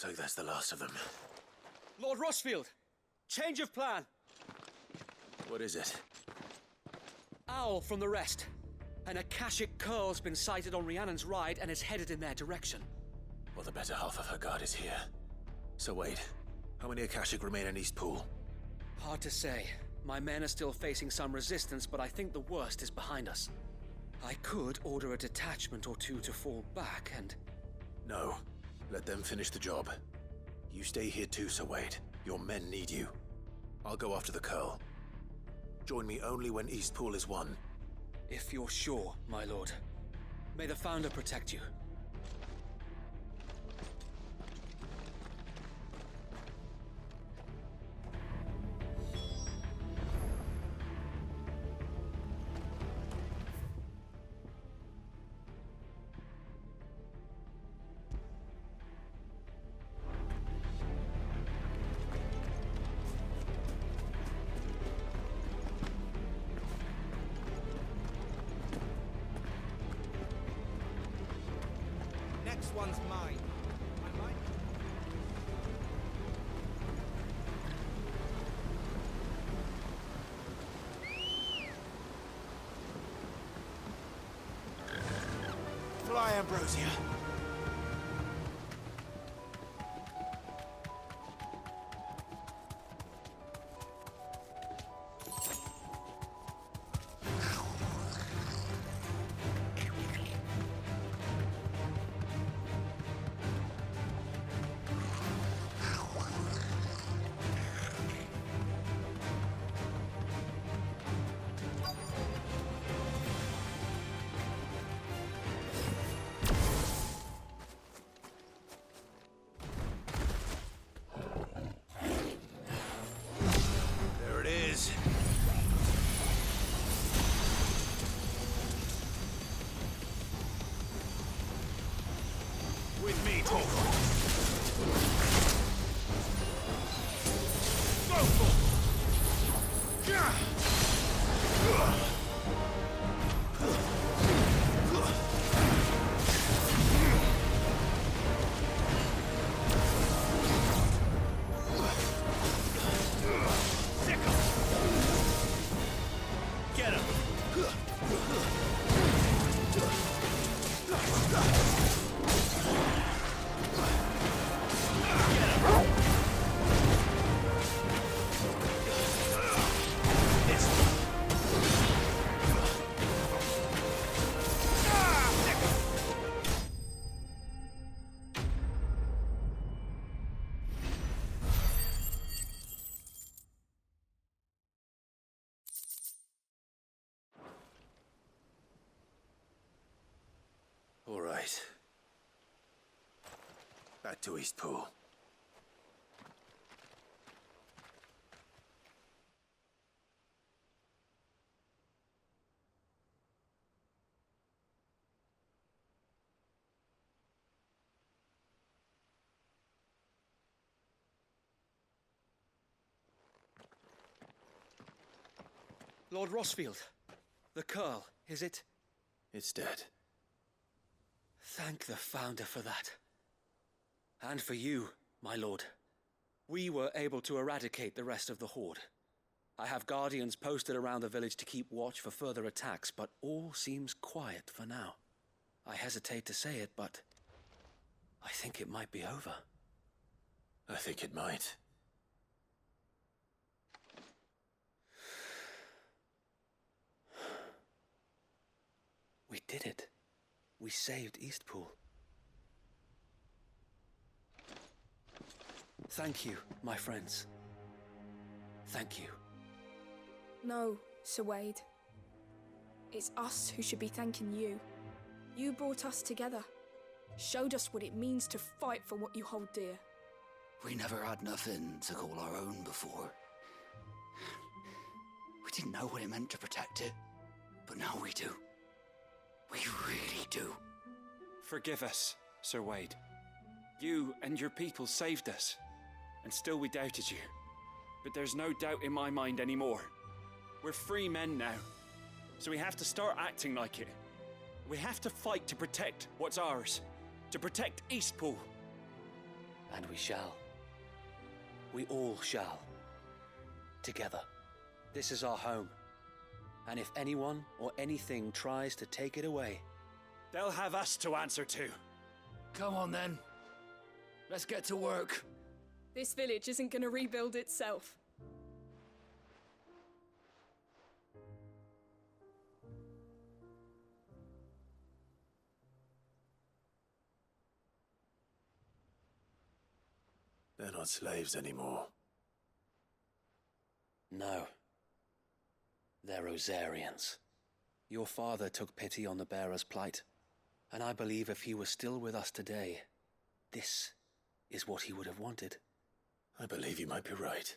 Looks like that's the last of them. Lord Rossfield! Change of plan! What is it? Owl from the rest. An Akashic curl's been sighted on Rhiannon's ride and is headed in their direction. Well, the better half of her guard is here. So wait, how many Akashic remain in Eastpool? Hard to say. My men are still facing some resistance, but I think the worst is behind us. I could order a detachment or two to fall back and... No. Let them finish the job. You stay here too, Sir Wade. Your men need you. I'll go after the Curl. Join me only when Eastpool is won. If you're sure, my lord. May the Founder protect you. Next one's mine. I might... Fly, Ambrosia. With me, Torgal. Go for it! Get him! All right. Back to Eastpool. Lord Rossfield, the Curl, is it? It's dead. Thank the Founder for that. And for you, my lord. We were able to eradicate the rest of the Horde. I have guardians posted around the village to keep watch for further attacks, but all seems quiet for now. I hesitate to say it, but I think it might be over. I think it might. We did it. We saved Eastpool. Thank you, my friends. Thank you. No, Sir Wade. It's us who should be thanking you. You brought us together. Showed us what it means to fight for what you hold dear. We never had nothing to call our own before. We didn't know what it meant to protect it, but now we do. We really do. Forgive us, Sir Wade. You and your people saved us, and still we doubted you. But there's no doubt in my mind anymore. We're free men now, so we have to start acting like it. We have to fight to protect what's ours, to protect Eastpool. And we shall. We all shall. Together. This is our home. And if anyone or anything tries to take it away, they'll have us to answer to. Come on then. Let's get to work. This village isn't going to rebuild itself. They're not slaves anymore. No. They're Rosarians. Your father took pity on the bearer's plight, and I believe if he were still with us today, this is what he would have wanted. I believe you might be right.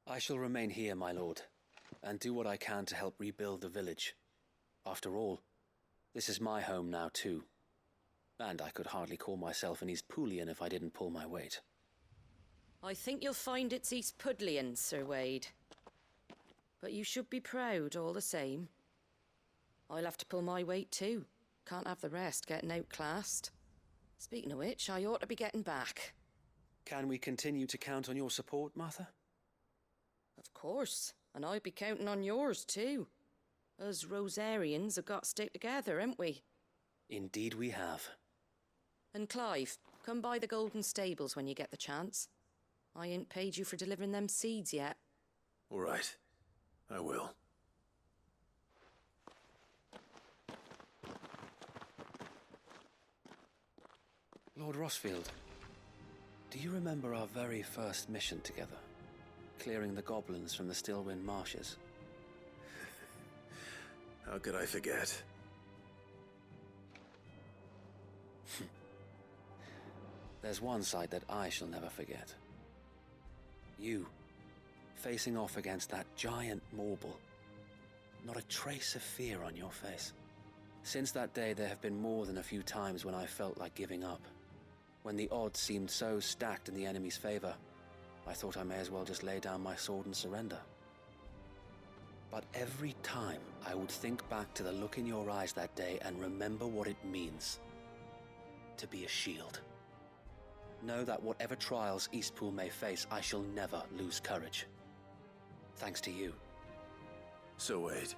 I shall remain here, my lord, and do what I can to help rebuild the village. After all, this is my home now too. And I could hardly call myself an East Poolian if I didn't pull my weight. I think you'll find it's East Pudlian, Sir Wade. But you should be proud all the same. I'll have to pull my weight too. Can't have the rest getting outclassed. Speaking of which, I ought to be getting back. Can we continue to count on your support, Martha? Of course, and I'll be counting on yours too. Us Rosarians have got to stick together, haven't we? Indeed we have. And Clive, come by the Golden Stables when you get the chance. I ain't paid you for delivering them seeds yet. All right. I will. Lord Rossfield, do you remember our very first mission together? Clearing the goblins from the Stillwind Marshes? How could I forget? There's one sight that I shall never forget. You, facing off against that giant Morble. Not a trace of fear on your face. Since that day, there have been more than a few times when I felt like giving up. When the odds seemed so stacked in the enemy's favor, I thought I may as well just lay down my sword and surrender. But every time, I would think back to the look in your eyes that day and remember what it means to be a shield. Know that whatever trials Eastpool may face, I shall never lose courage. Thanks to you. So Wade,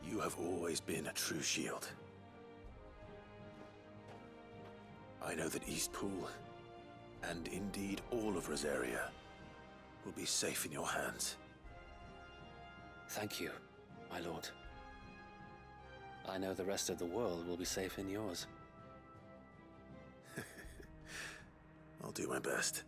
you have always been a true shield. I know that Eastpool, and indeed all of Rosaria, will be safe in your hands. Thank you, my lord. I know the rest of the world will be safe in yours. I'll do my best.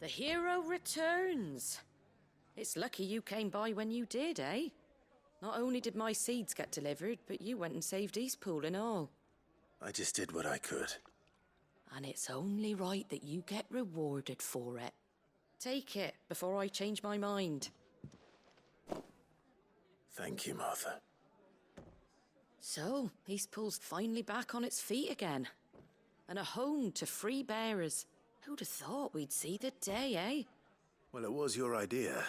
The hero returns. It's lucky you came by when you did, eh? Not only did my seeds get delivered, but you went and saved Eastpool and all. I just did what I could. And it's only right that you get rewarded for it. Take it before I change my mind. Thank you, Martha. So, Eastpool's finally back on its feet again. And a home to free bearers. Who'd have thought we'd see the day, eh? Well, it was your idea.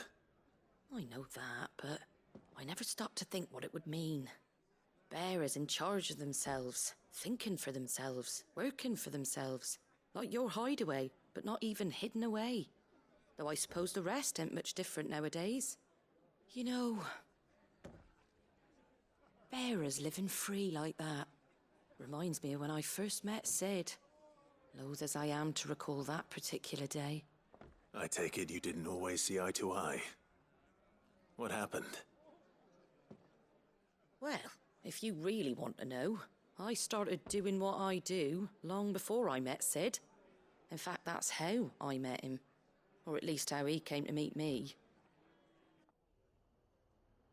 I know that, but I never stopped to think what it would mean. Bearers in charge of themselves, thinking for themselves, working for themselves. Like your hideaway, but not even hidden away. Though I suppose the rest ain't much different nowadays. You know, bearers living free like that reminds me of when I first met Sid. Loath as I am to recall that particular day. I take it you didn't always see eye to eye. What happened? Well, if you really want to know, I started doing what I do long before I met Sid. In fact, that's how I met him. Or at least how he came to meet me.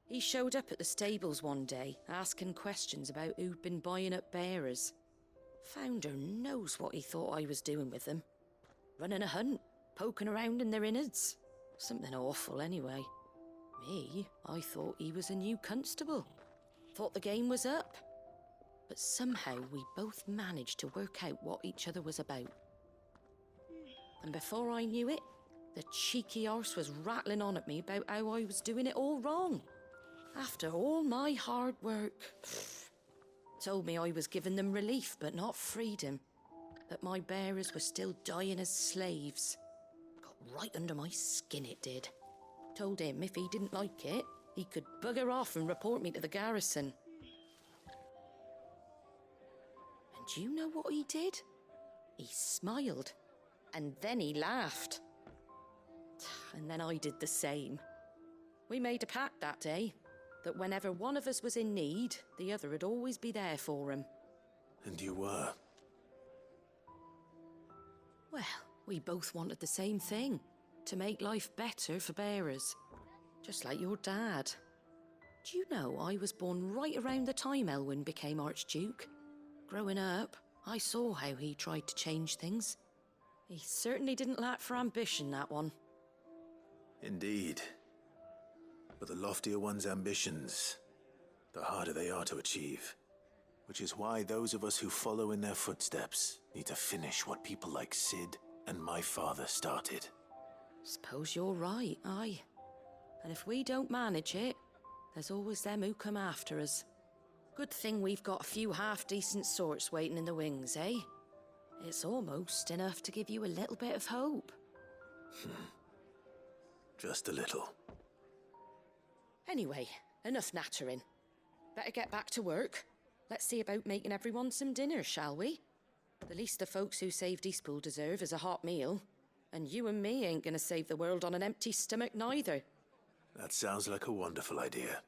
He showed up at the stables one day, asking questions about who'd been buying up bearers. Founder knows what he thought I was doing with them. Running a hunt, poking around in their innards. Something awful, anyway. Me, I thought he was a new constable. Thought the game was up. But somehow we both managed to work out what each other was about. And before I knew it, the cheeky arse was rattling on at me about how I was doing it all wrong. After all my hard work. Told me I was giving them relief, but not freedom. That my bearers were still dying as slaves. Got right under my skin, it did. Told him if he didn't like it, he could bugger off and report me to the garrison. And do you know what he did? He smiled. And then he laughed. And then I did the same. We made a pact that day, that whenever one of us was in need, the other would always be there for him. And you were? Well, we both wanted the same thing. To make life better for bearers. Just like your dad. Do you know I was born right around the time Elwyn became Archduke? Growing up, I saw how he tried to change things. He certainly didn't lack for ambition, that one. Indeed. But the loftier one's ambitions, the harder they are to achieve. Which is why those of us who follow in their footsteps need to finish what people like Sid and my father started. Suppose you're right, aye. And if we don't manage it, there's always them who come after us. Good thing we've got a few half-decent sorts waiting in the wings, eh? It's almost enough to give you a little bit of hope. Just a little. Anyway, enough nattering. Better get back to work. Let's see about making everyone some dinner, shall we? The least the folks who saved Eastpool deserve is a hot meal. And you and me ain't gonna save the world on an empty stomach neither. That sounds like a wonderful idea.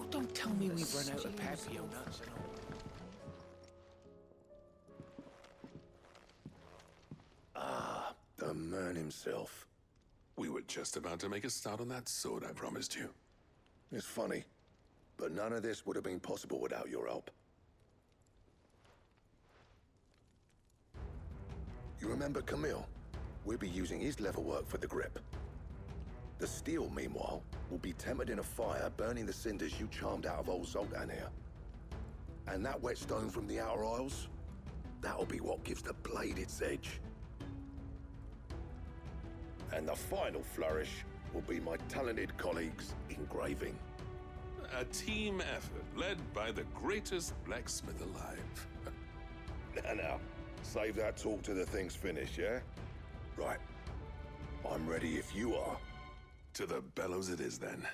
Don't tell me we've run out of Papio nuts and all. Ah, the man himself. We were just about to make a start on that sword I promised you. It's funny, but none of this would have been possible without your help. You remember Camille? We'll be using his leather work for the grip. The steel, meanwhile, will be tempered in a fire, burning the cinders you charmed out of old Zoltan here. And that whetstone from the Outer Isles, that'll be what gives the blade its edge. And the final flourish will be my talented colleagues' engraving. A team effort led by the greatest blacksmith alive. Now, save that talk till the thing's finished, yeah? Right. I'm ready if you are. To the bellows it is, then.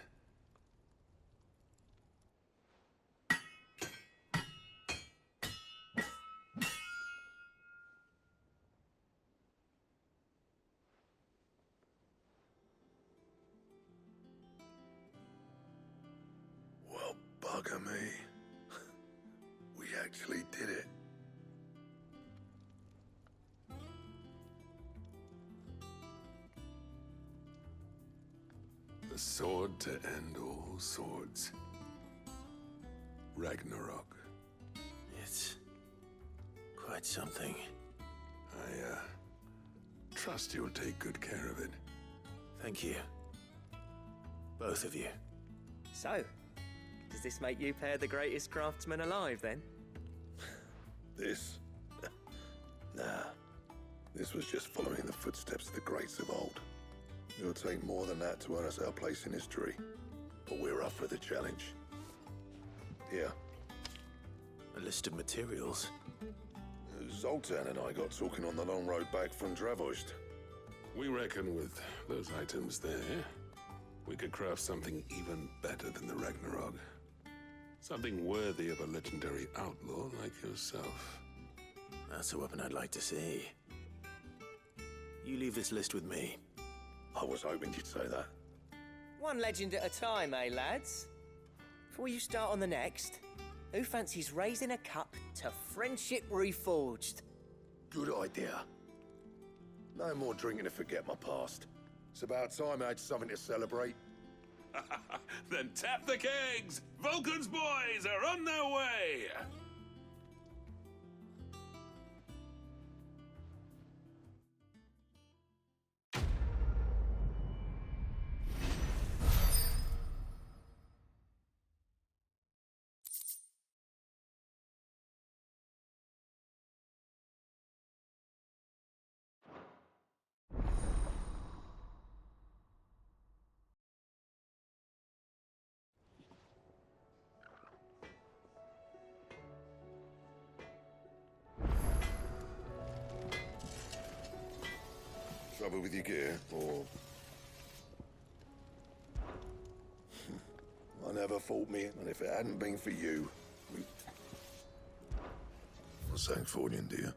Well, bugger me. We actually did it. The sword to end all swords. Ragnarok. It's quite something. Trust you'll take good care of it. Thank you. Both of you. So, does this make you pair the greatest craftsman alive, then? This? Nah. This was just following the footsteps of the greats of old. It'll take more than that to earn us our place in history. But we're up for the challenge. Here. A list of materials. Zoltan and I got talking on the long road back from Dravost. We reckon with those items there, we could craft something even better than the Ragnarok. Something worthy of a legendary outlaw like yourself. That's a weapon I'd like to see. You leave this list with me. I was hoping you'd say that. One legend at a time, eh, lads? Before you start on the next, who fancies raising a cup to friendship reforged? Good idea. No more drinking to forget my past. It's about time I had something to celebrate. Then tap the kegs! Vulcan's boys are on their way! Trouble with your gear, or... I never fought me, and if it hadn't been for you, we... St. Fornian, dear.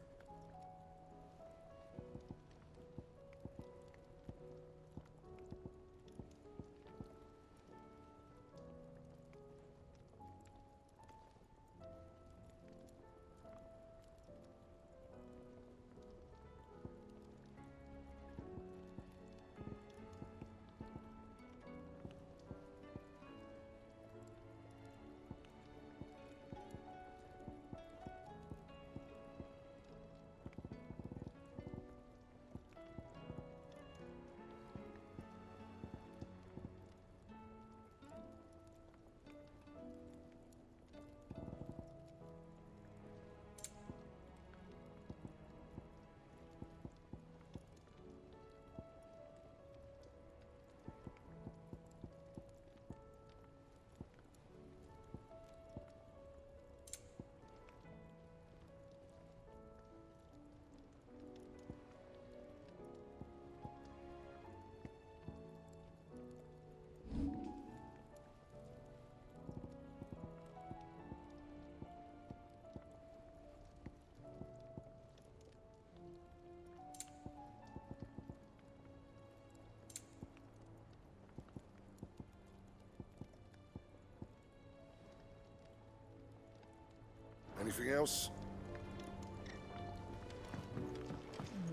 Anything else?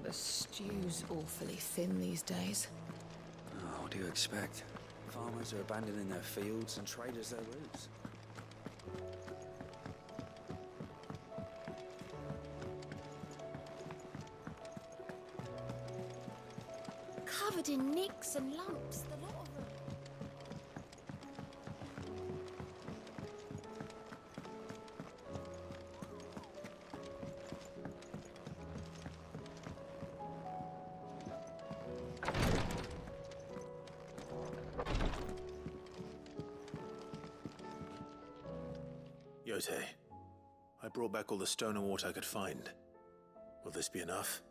The stew's awfully thin these days. Oh, what do you expect? Farmers are abandoning their fields and traders their roots. Covered in nicks and lumps, the lot of them. Yote, I brought back all the stone and water I could find. Will this be enough?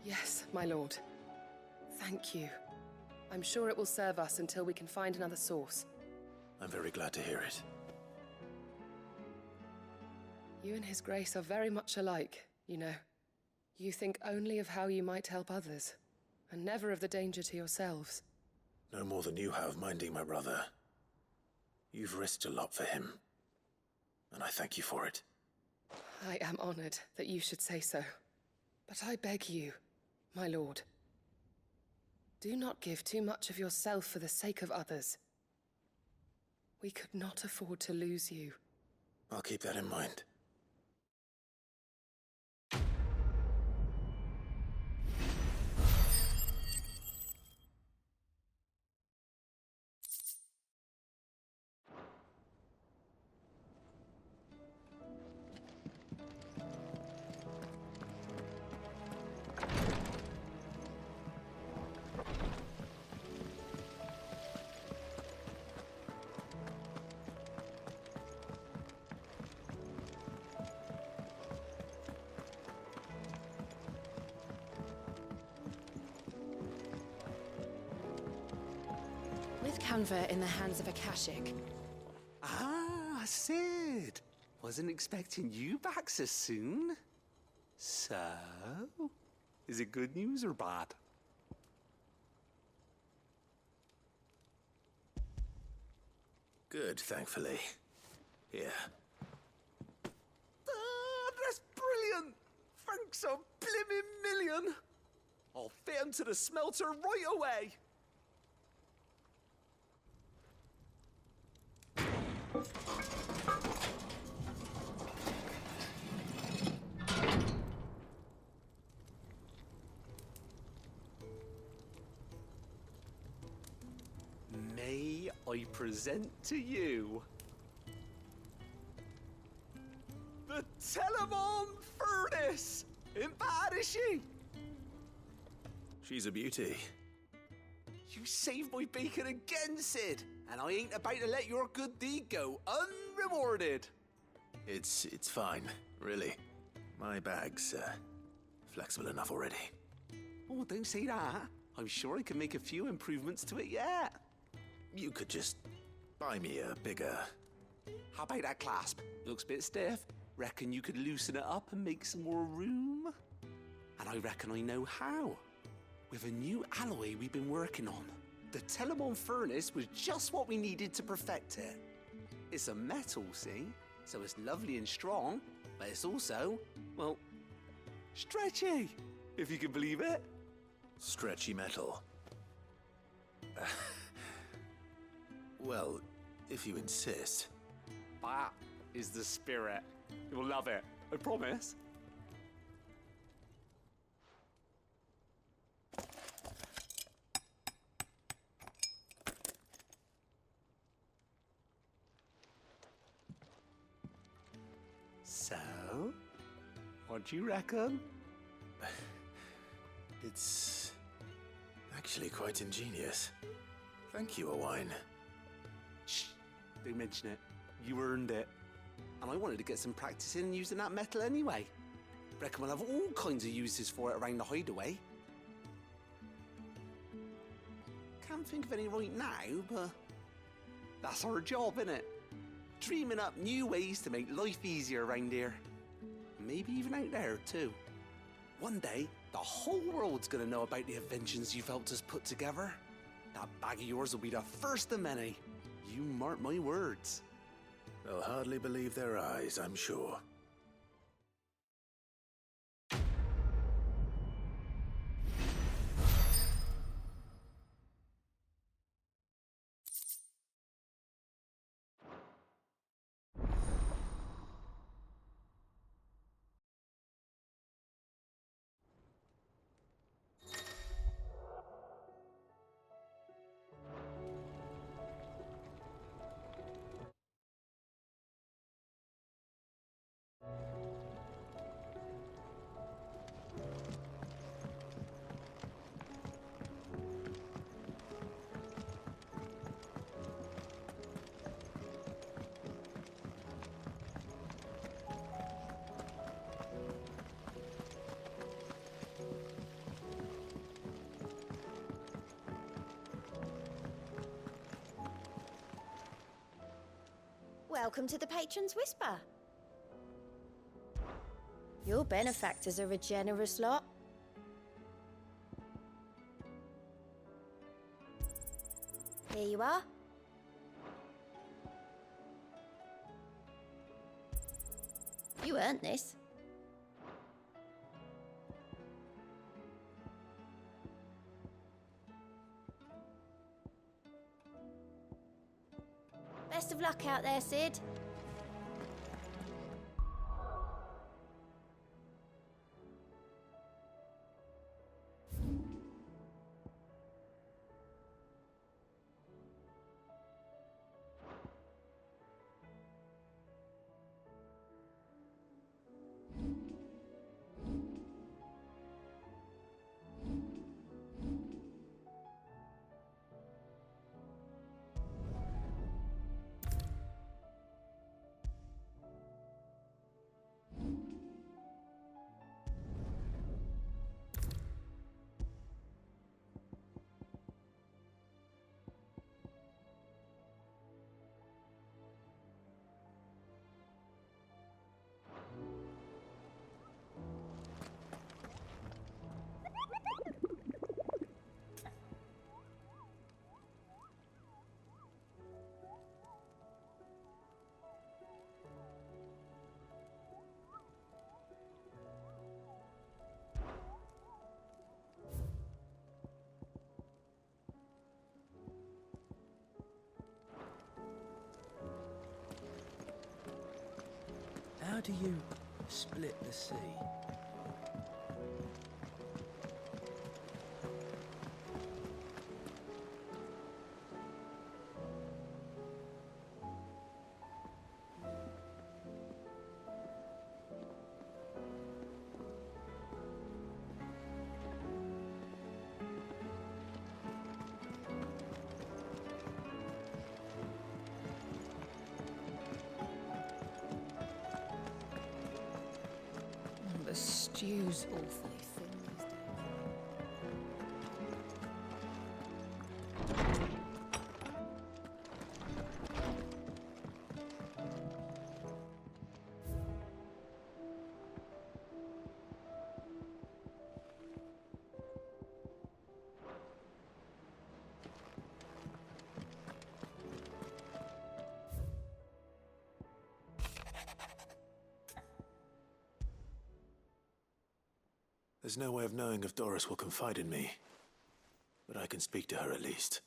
Yes, my lord. Thank you. I'm sure it will serve us until we can find another source. I'm very glad to hear it. You and His Grace are very much alike, you know. You think only of how you might help others, and never of the danger to yourselves. No more than you have minding my brother. You've risked a lot for him, and I thank you for it. I am honored that you should say so. But I beg you, my lord, do not give too much of yourself for the sake of others. We could not afford to lose you. I'll keep that in mind. With Canva in the hands of Akashic. Ah, Sid. Wasn't expecting you back so soon. So, is it good news or bad? Good, thankfully. Here. Ah, that's brilliant! Thanks a blimmin' million! I'll fit 'em to the smelter right away! May I present to you the Telemon Furnace! Ain't bad, is she? She's a beauty. You saved my bacon again, Sid, and I ain't about to let your good deed go unrewarded. It's fine, really. My bag's flexible enough already. Oh, don't say that. I'm sure I can make a few improvements to it yet. You could just buy me a bigger... How about that clasp? Looks a bit stiff. Reckon you could loosen it up and make some more room? And I reckon I know how. With a new alloy we've been working on. The Telemon Furnace was just what we needed to perfect it. It's a metal, see? So it's lovely and strong, but it's also, well, stretchy, if you can believe it. Stretchy metal. Well, if you insist. That is the spirit. You'll love it, I promise. So, what do you reckon? It's actually quite ingenious. Thank you, Owain. Shh, don't mention it. You earned it. And I wanted to get some practice in using that metal anyway. Reckon we'll have all kinds of uses for it around the hideaway. Can't think of any right now, but that's our job, innit? Dreaming up new ways to make life easier around here. Maybe even out there, too. One day, the whole world's gonna know about the inventions you've helped us put together. That bag of yours will be the first of many. You mark my words. They'll hardly believe their eyes, I'm sure. Welcome to the Patron's Whisper. Your benefactors are a generous lot. Here you are. You earned this. Best of luck out there, Sid. How do you split the sea? The stew's awfully thin these days. There's no way of knowing if Doris will confide in me, but I can speak to her at least.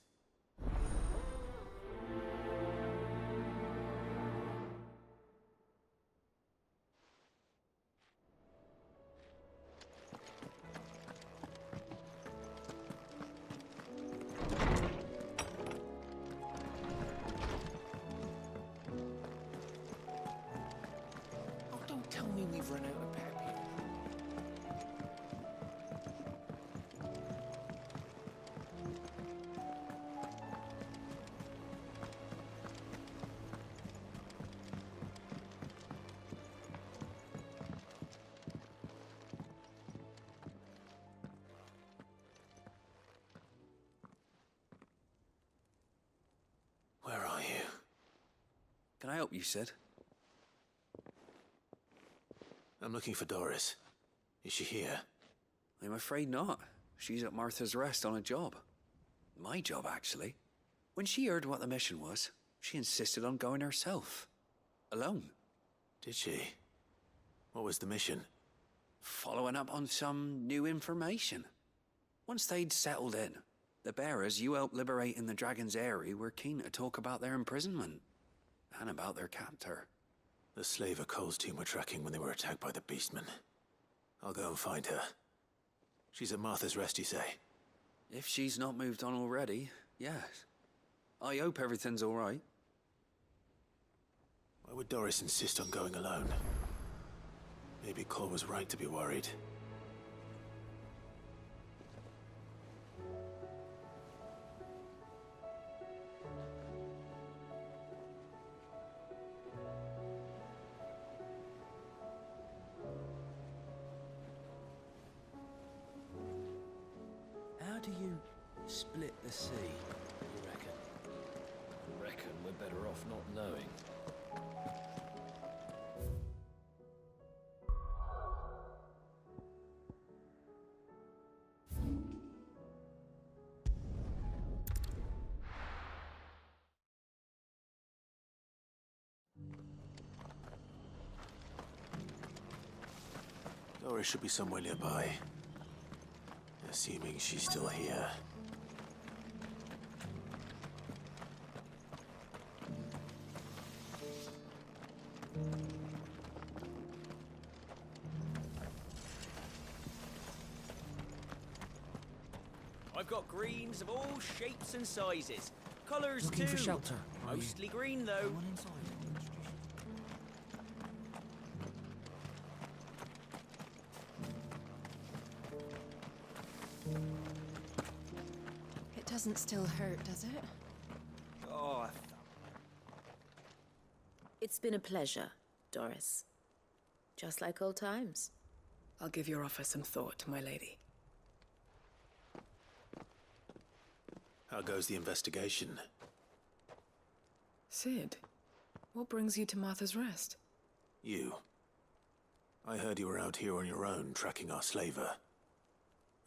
Oh, don't tell me we've run out of pep here. Where are you? Can I help you, Sid? I'm looking for Doris. Is she here? I'm afraid not. She's at Martha's Rest on a job. My job, actually. When she heard what the mission was, she insisted on going herself. Alone. Did she? What was the mission? Following up on some new information. Once they'd settled in, the bearers you helped liberate in the Dragon's Eyrie were keen to talk about their imprisonment. And about their captor. The slaver Cole's team were tracking when they were attacked by the Beastmen. I'll go and find her. She's at Martha's Rest, you say? If she's not moved on already, yes. I hope everything's all right. Why would Doris insist on going alone? Maybe Cole was right to be worried. How do you split the sea, you reckon? Reckon we're better off not knowing. Doris should be somewhere nearby. Assuming she's still here. I've got greens of all shapes and sizes. Colours Looking too. for shelter, are you? Mostly green though. Come on inside. It doesn't still hurt, does it? Oh, It's been a pleasure, Doris. Just like old times. I'll give your offer some thought, my lady. How goes the investigation? Sid, what brings you to Martha's Rest? You. I heard you were out here on your own, tracking our slaver.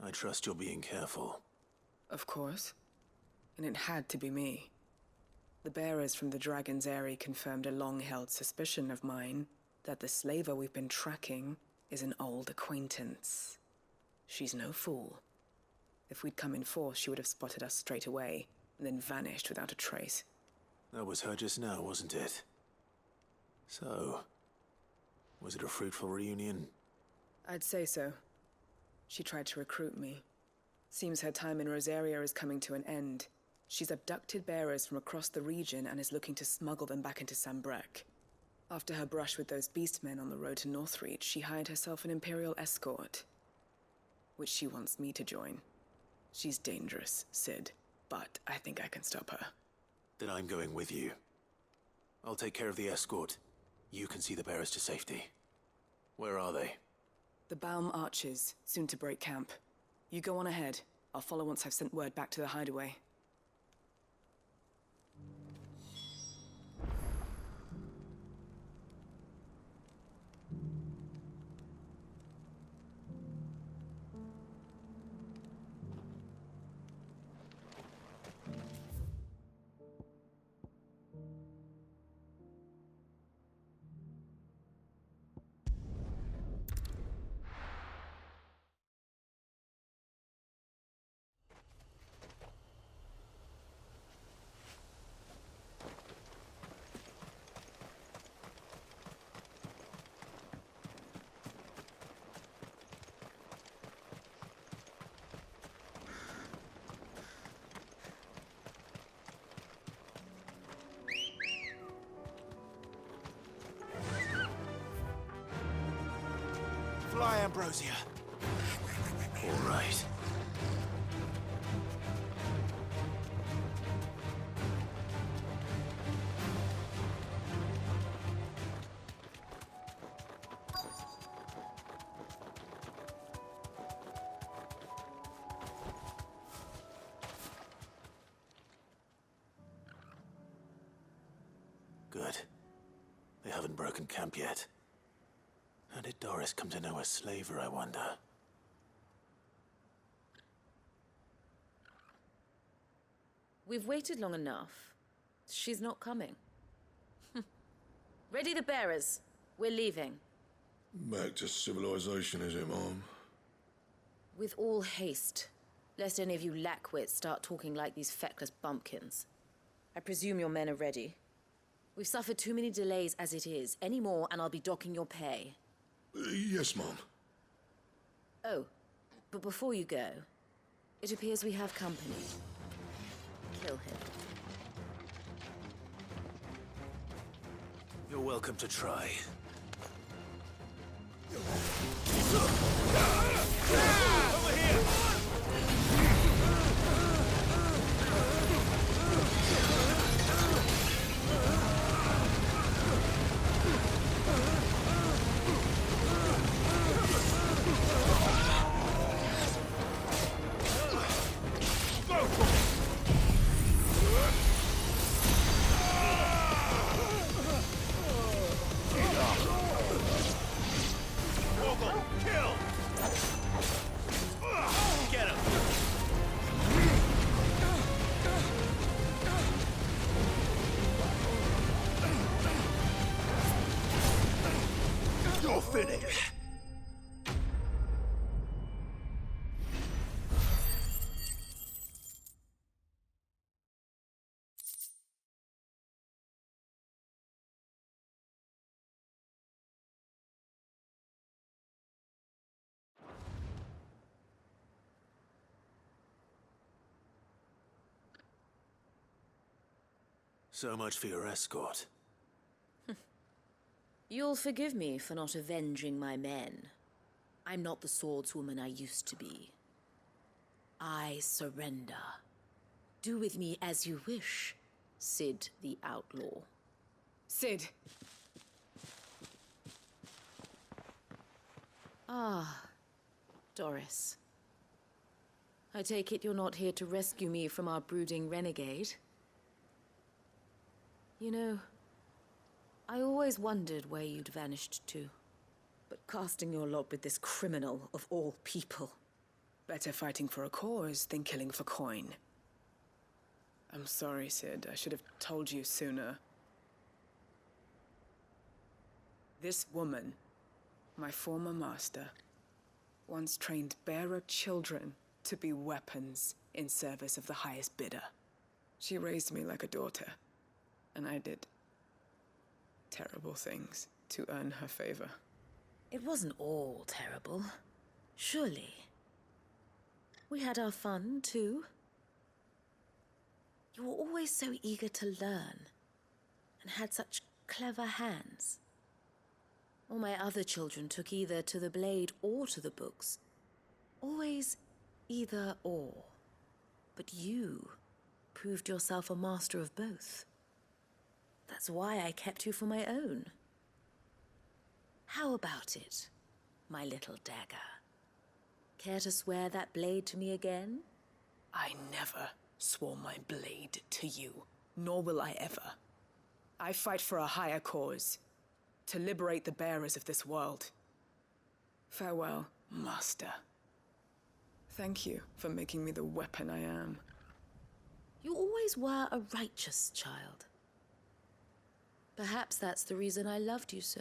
I trust you're being careful. Of course. And it had to be me. The bearers from the Dragon's Eyrie confirmed a long-held suspicion of mine that the slaver we've been tracking is an old acquaintance. She's no fool. If we'd come in force, she would have spotted us straight away, and then vanished without a trace. That was her just now, wasn't it? So, was it a fruitful reunion? I'd say so. She tried to recruit me. Seems her time in Rosaria is coming to an end. She's abducted bearers from across the region and is looking to smuggle them back into Sambrek. After her brush with those beastmen on the road to Northreach, she hired herself an Imperial escort, which she wants me to join. She's dangerous, Sid, but I think I can stop her. Then I'm going with you. I'll take care of the escort. You can see the bearers to safety. Where are they? The Baum Archers, soon to break camp. You go on ahead. I'll follow once I've sent word back to the hideaway. Fly, Ambrosia. All right. Good. They haven't broken camp yet. How did Doris come to know a slaver, I wonder? We've waited long enough. She's not coming. Ready the bearers. We're leaving. Back to civilization, is it, Mom? With all haste, lest any of you lackwits start talking like these feckless bumpkins. I presume your men are ready. We've suffered too many delays as it is. Any more and I'll be docking your pay. Yes, Mom. Oh, but before you go, it appears we have company. Kill him. You're welcome to try. Over here! You're finished! So much for your escort. You'll forgive me for not avenging my men. I'm not the swordswoman I used to be. I surrender. Do with me as you wish, Sid the Outlaw. Sid! Ah, Doris. I take it you're not here to rescue me from our brooding renegade? You know, I always wondered where you'd vanished to. But casting your lot with this criminal of all people. Better fighting for a cause than killing for coin. I'm sorry, Sid. I should have told you sooner. This woman, my former master, once trained bearer children to be weapons in service of the highest bidder. She raised me like a daughter, and I did terrible things to earn her favor. It wasn't all terrible, surely. We had our fun, too. You were always so eager to learn, and had such clever hands. All my other children took either to the blade or to the books. Always either or. But you proved yourself a master of both. That's why I kept you for my own. How about it, my little dagger? Care to swear that blade to me again? I never swore my blade to you, nor will I ever. I fight for a higher cause, to liberate the bearers of this world. Farewell, Master. Thank you for making me the weapon I am. You always were a righteous child. Perhaps that's the reason I loved you so.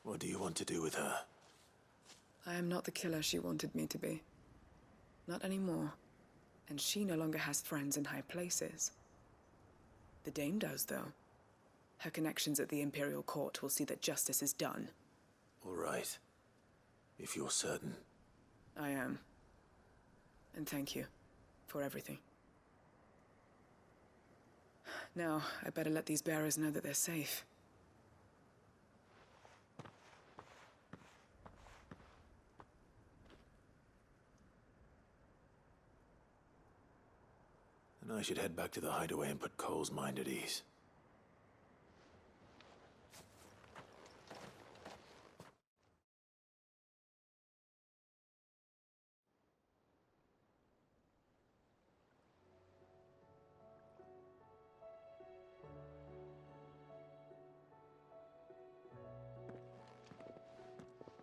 What do you want to do with her? I am not the killer she wanted me to be. Not anymore. And she no longer has friends in high places. The Dame does, though. Her connections at the Imperial Court will see that justice is done. All right. If you're certain. I am. And thank you for everything. Now, I better let these bearers know that they're safe. And I should head back to the hideaway and put Cole's mind at ease.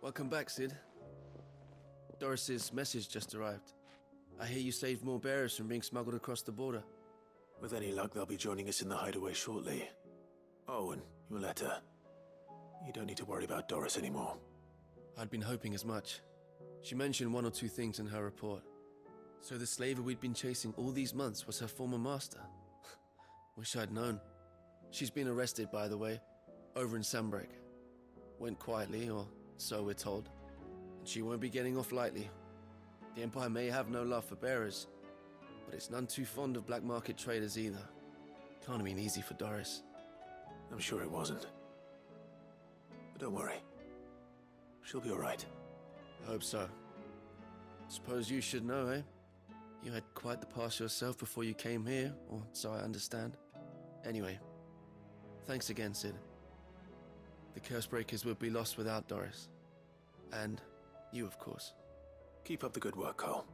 Welcome back, Sid. Doris's message just arrived. I hear you saved more bearers from being smuggled across the border. With any luck, they'll be joining us in the hideaway shortly. Oh, and your letter. You don't need to worry about Doris anymore. I'd been hoping as much. She mentioned one or two things in her report. So the slaver we'd been chasing all these months was her former master. Wish I'd known. She's been arrested, by the way, over in Sandbreak. Went quietly, or so we're told. And she won't be getting off lightly. The Empire may have no love for bearers, but it's none too fond of black market traders either. Can't have been easy for Doris. I'm sure it wasn't. But don't worry. She'll be all right. I hope so. Suppose you should know, eh? You had quite the past yourself before you came here, or so I understand. Anyway, thanks again, Sid. The Cursebreakers would be lost without Doris. And you, of course. Keep up the good work, Cole.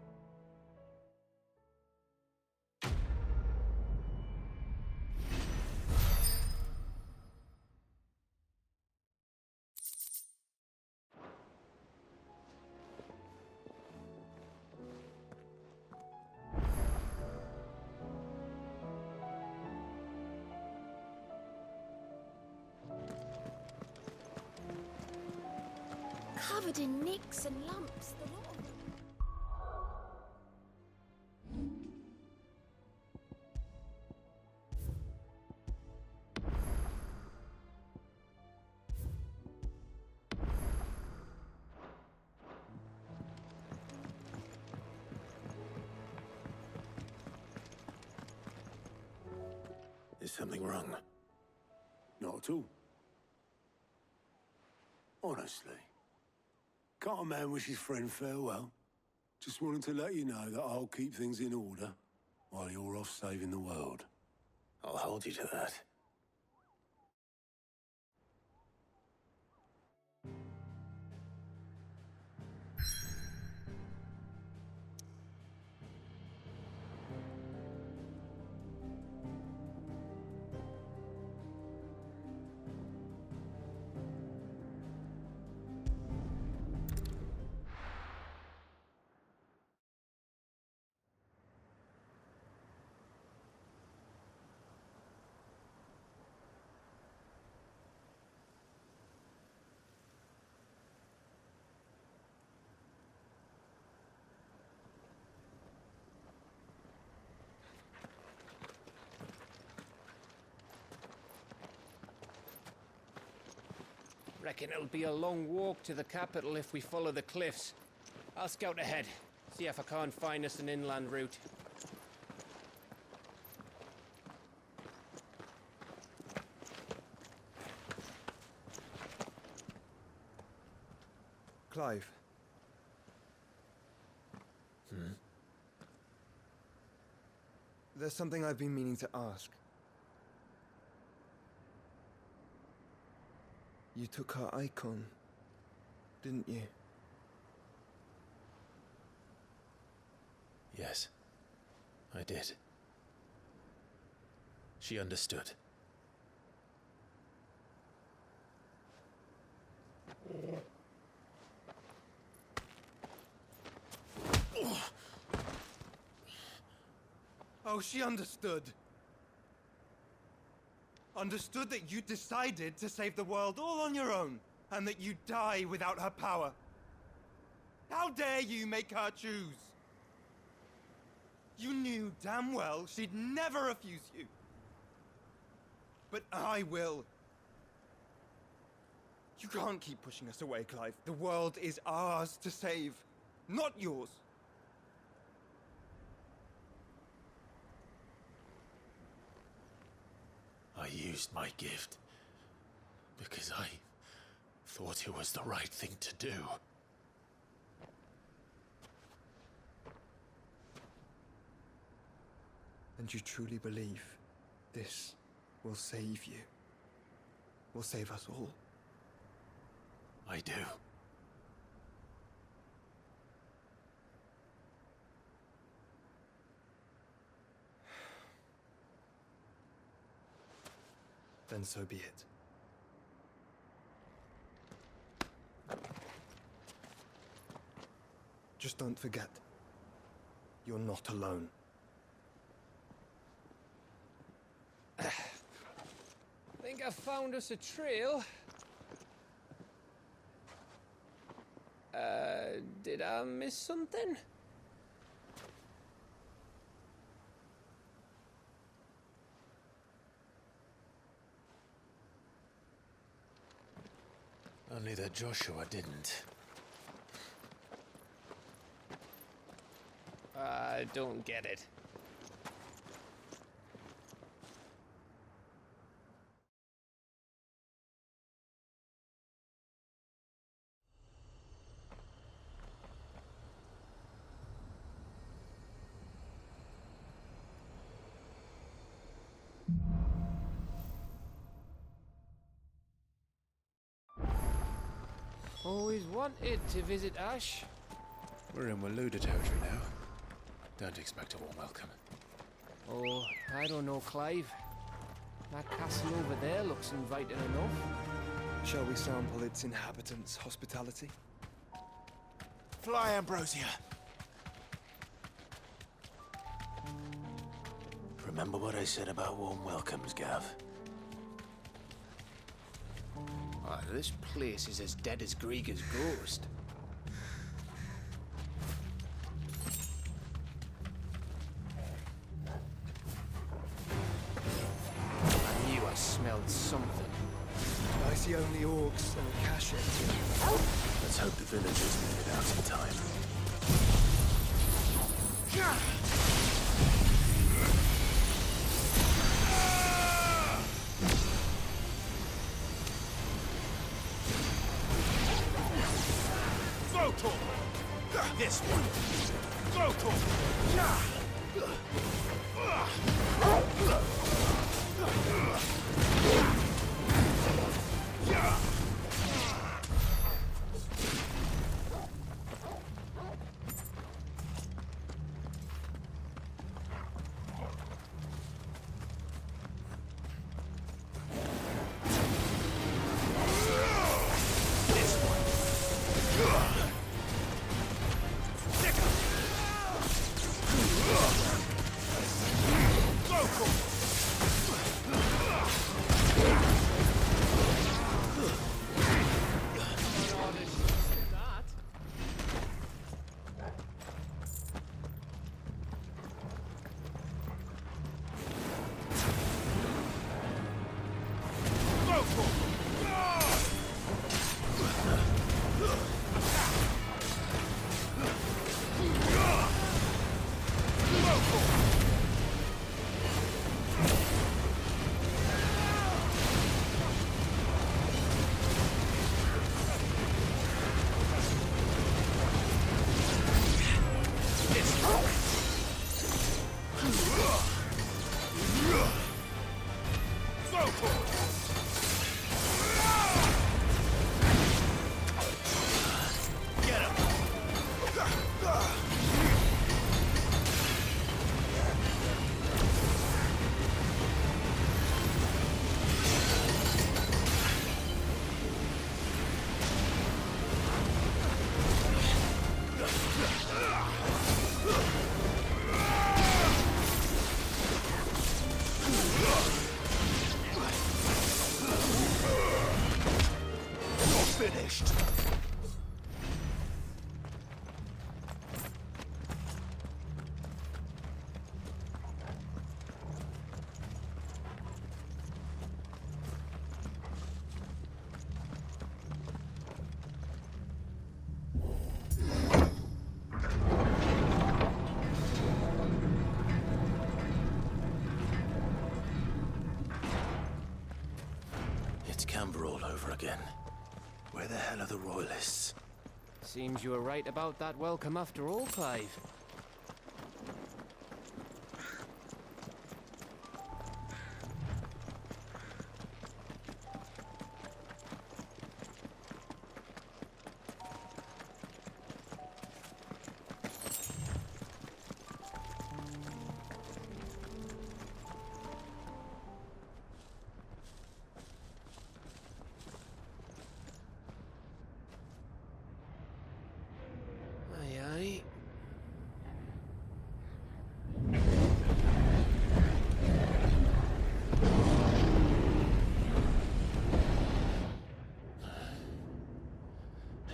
Covered in nicks and lumps, the lot of them. something wrong? Not at all. Honestly. Can't a man wish his friend farewell? Just wanted to let you know that I'll keep things in order while you're off saving the world. I'll hold you to that. Reckon it'll be a long walk to the capital if we follow the cliffs. I'll scout ahead, see if I can't find us an inland route. Clive. There's something I've been meaning to ask. You took her icon, didn't you? Yes, I did. She understood. Oh, she understood. Understood that you decided to save the world all on your own, and that you'd die without her power. How dare you make her choose? You knew damn well she'd never refuse you. But I will. You can't keep pushing us away, Clive. The world is ours to save, not yours. I used my gift because I thought it was the right thing to do. And you truly believe this will save you? Will save us all? I do. Then so be it. Just don't forget, you're not alone. Think I found us a trail. Did I miss something? Only that Joshua didn't. I don't get it. Always wanted to visit Ash. We're in Waluda territory now. Don't expect a warm welcome. Oh, I don't know, Clive. That castle over there looks inviting enough. Shall we sample its inhabitants' hospitality? Fly, Ambrosia! Remember what I said about warm welcomes, Gav? Oh, this place is as dead as Greagor's ghost. I knew I smelled something. I see only orcs and a cache. Let's hope the villagers made it out in time. This one! Go for finished. It's Camber all over again. Where the hell are the Royalists? Seems you were right about that welcome after all, Clive.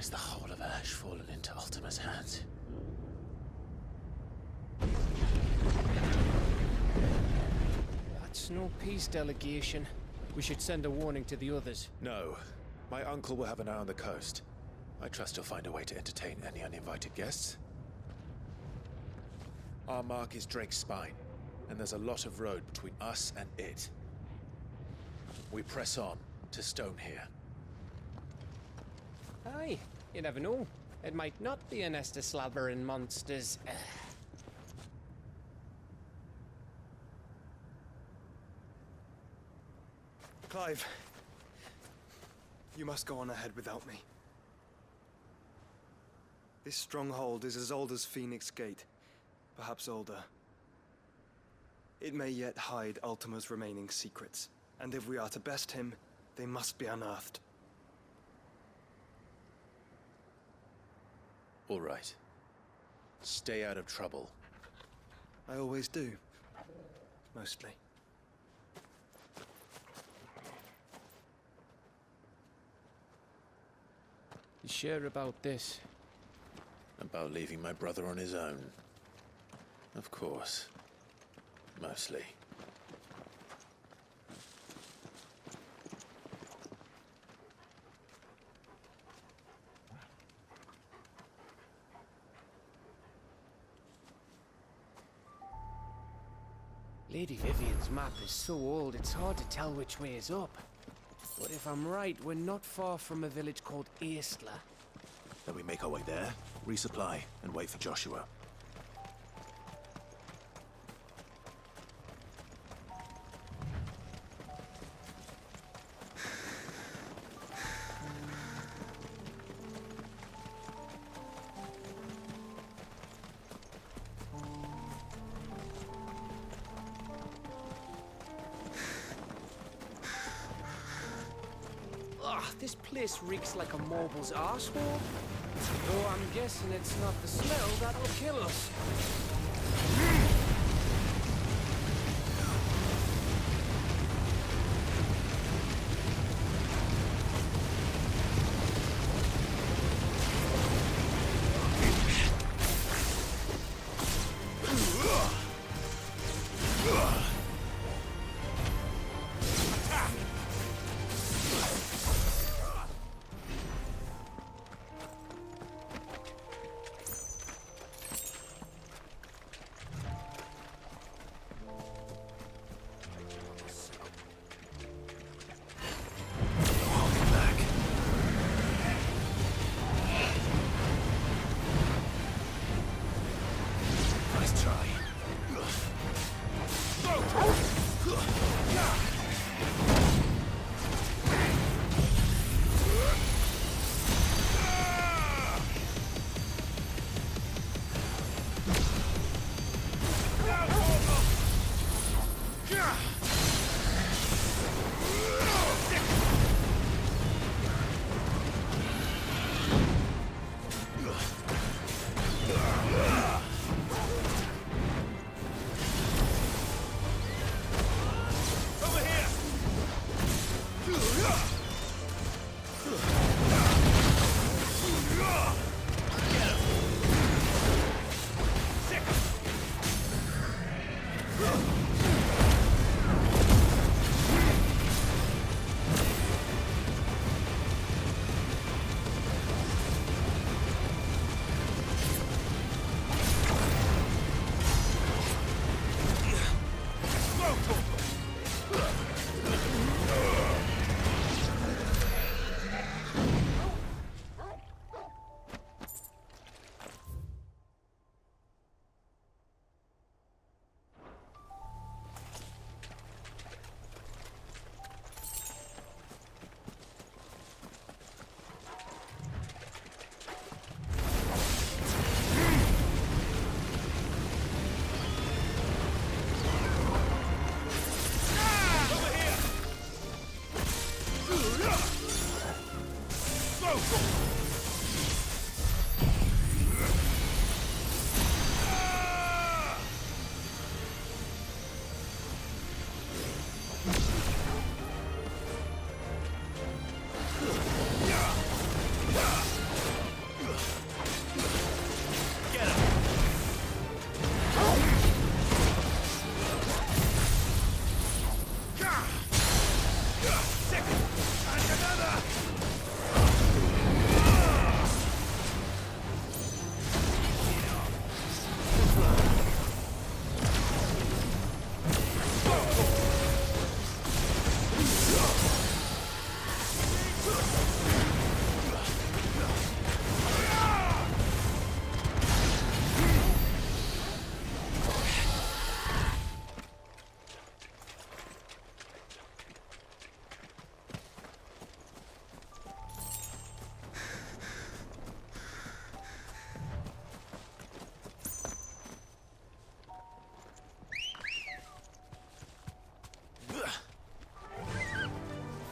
Is the whole of Ash fallen into Ultima's hands? That's no peace delegation. We should send a warning to the others. No. My uncle will have an eye on the coast. I trust he'll find a way to entertain any uninvited guests. Our mark is Drake's Spine, and there's a lot of road between us and it. We press on to Stonehere. Aye, you never know. It might not be a nest of slabbering monsters. Clive, you must go on ahead without me. This stronghold is as old as Phoenix Gate, perhaps older. It may yet hide Ultima's remaining secrets, and if we are to best him, they must be unearthed. All right. Stay out of trouble. I always do. Mostly. You sure about this? About leaving my brother on his own? Of course. Mostly. Lady Vivian's map is so old, it's hard to tell which way is up. But if I'm right, we're not far from a village called Aistla. Then we make our way there, resupply, and wait for Joshua. This place reeks like a morble's arsehole. Though I'm guessing it's not the smell that'll kill us.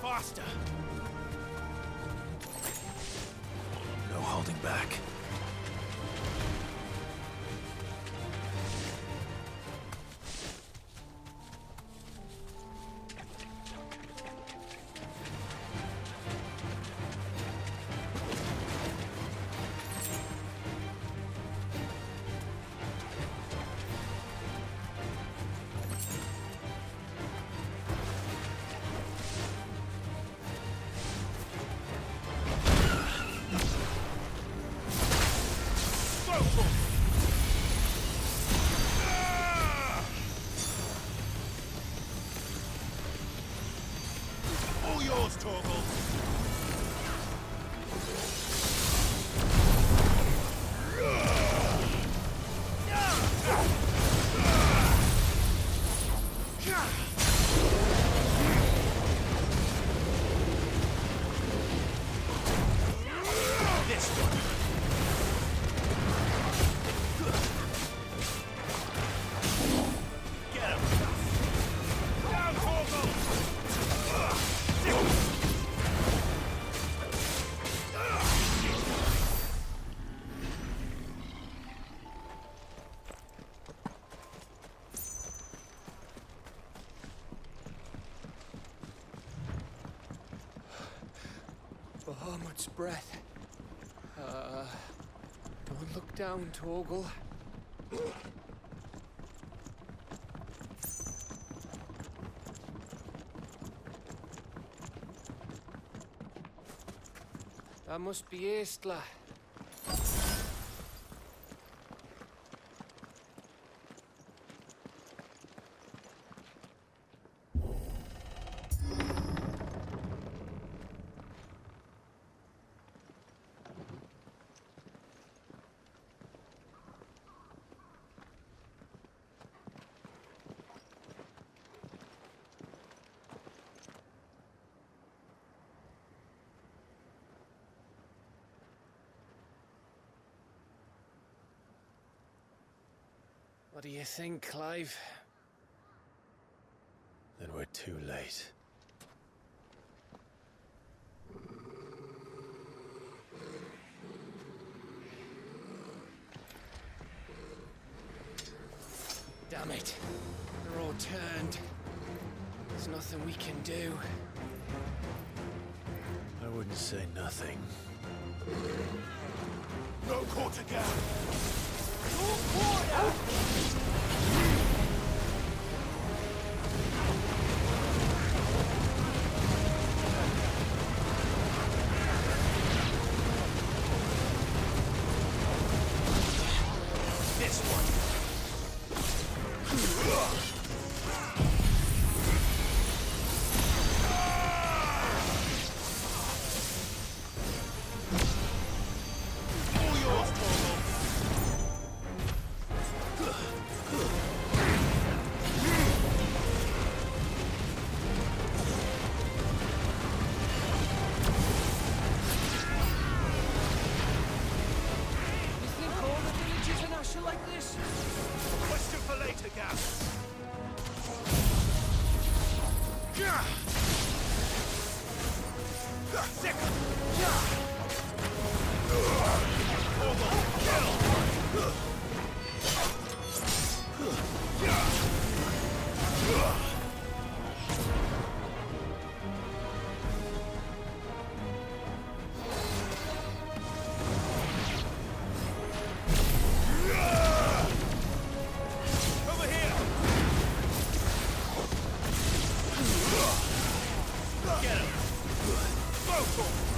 Faster! No holding back. All yours, Torgal. Bahamut's breath. Don't look down, Torgal. That must be Estla. What do you think, Clive? Then we're too late. Damn it. They're all turned. There's nothing we can do. I wouldn't say nothing. No quarter gap! This one! Get him! Go for it!